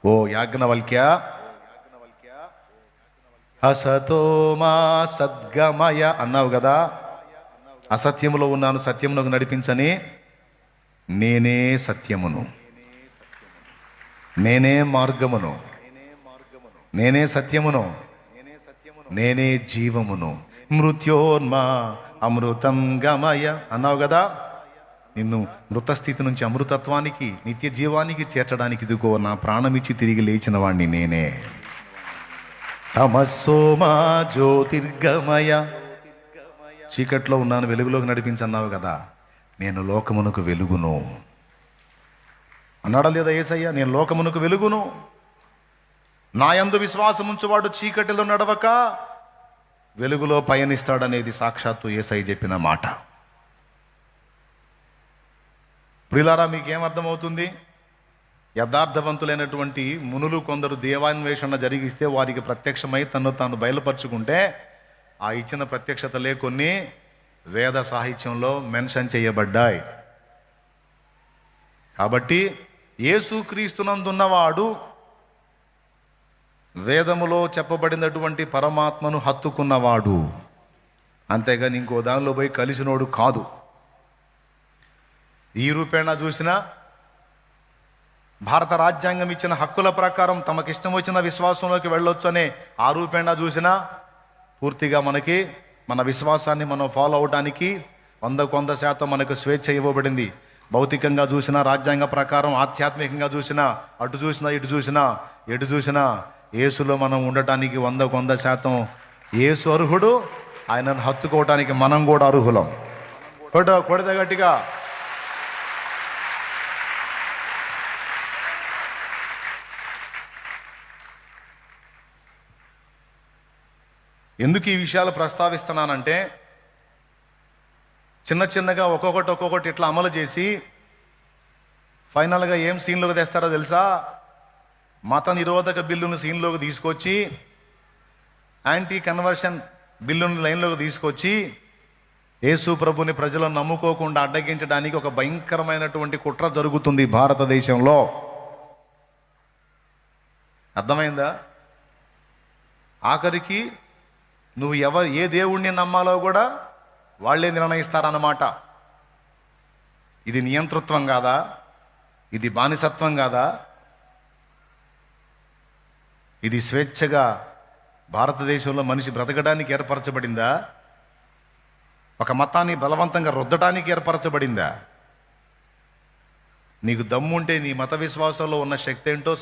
ఓ యాజ్ఞవల్క్య, అసతో మా సద్గమయ అన్నావు కదా. అసత్యములో ఉన్నాను, సత్యమునకు నడిపించని నేనే సత్యమును, నేనే మార్గమును, నేనే సత్యమును, నేనే జీవమును, మృత్యోన్మా అమృతం గమయ అన్నావు కదా. నిన్ను మృతస్థితి నుంచి అమృతత్వానికి, నిత్య జీవానికి చేర్చడానికి ఇదిగో నా ప్రాణమిచ్చి తిరిగి లేచిన వాణ్ణి నేనే. తమస్సోమా జ్యోతిర్గమయ, చీకట్లో ఉన్నాను వెలుగులోకి నడిపించన్నావు కదా. నేను లోకమునకు వెలుగును అన్నాడా లేదా యేసయ్య? నేను లోకమునకు వెలుగును, నా యందు విశ్వాసం ఉంచువాడు చీకటిలో నడవక వెలుగులో పయనిస్తాడనేది సాక్షాత్తు యేసయ్య చెప్పిన మాట. ప్రియులారా, మీకేమర్థమవుతుంది? యథార్థవంతులైనటువంటి మునులు కొందరు దేవాన్వేషణ జరిగిస్తే వారికి ప్రత్యక్షమై తను తాను బయలుపరుచుకుంటే ఆ ఇచ్చిన ప్రత్యక్షతలే కొన్ని వేద సాహిత్యంలో మెన్షన్ చేయబడ్డాయి. కాబట్టి యేసుక్రీస్తునందున్నవాడు వేదములో చెప్పబడినటువంటి పరమాత్మను హత్తుకున్నవాడు, అంతేగాని ఇంకో దానిలో పోయి కలిసినోడు కాదు. ఈ రూపేణా చూసినా భారత రాజ్యాంగం ఇచ్చిన హక్కుల ప్రకారం తమకిష్టం వచ్చిన విశ్వాసంలోకి వెళ్ళొచ్చు అనే ఆ రూపేణా చూసినా పూర్తిగా మనకి మన విశ్వాసాన్ని మనం ఫాలో అవడానికి 100% మనకు స్వేచ్ఛ ఇవ్వబడింది. భౌతికంగా చూసినా, రాజ్యాంగ ప్రకారం, ఆధ్యాత్మికంగా చూసినా, అటు చూసినా ఇటు చూసినా, ఎటు చూసినా యేసులో మనం ఉండటానికి 100% యేసు అర్హుడు. ఆయనను హత్తుకోవటానికి మనం కూడా అర్హులం. కొడత గట్టిగా. ఎందుకు ఈ విషయాలు ప్రస్తావిస్తున్నానంటే, చిన్న చిన్నగా ఒక్కొక్కటి ఇట్లా అమలు చేసి ఫైనల్గా ఏం సీన్లోకి తెస్తారో తెలుసా? మత నిరోధక బిల్లును సీన్లోకి తీసుకొచ్చి, యాంటీ కన్వర్షన్ బిల్లును లైన్లోకి తీసుకొచ్చి యేసు ప్రభుని ప్రజలను నమ్ముకోకుండా అడ్డగించడానికి ఒక భయంకరమైనటువంటి కుట్ర జరుగుతుంది భారతదేశంలో. అర్థమైందా? ఆఖరికి నువ్వు ఏ దేవుణ్ణి నమ్మాలో కూడా వాళ్ళే నిర్ణయిస్తారన్నమాట. ఇది నియంతృత్వం కాదా? ఇది బానిసత్వం కాదా? ఇది స్వేచ్ఛగా భారతదేశంలో మనిషి బ్రతకడానికి ఏర్పరచబడిందా? ఒక మతాన్ని బలవంతంగా రుద్దడానికి ఏర్పరచబడిందా? నీకు దమ్ముంటే నీ మత విశ్వాసంలో ఉన్న శక్తి ఏంటో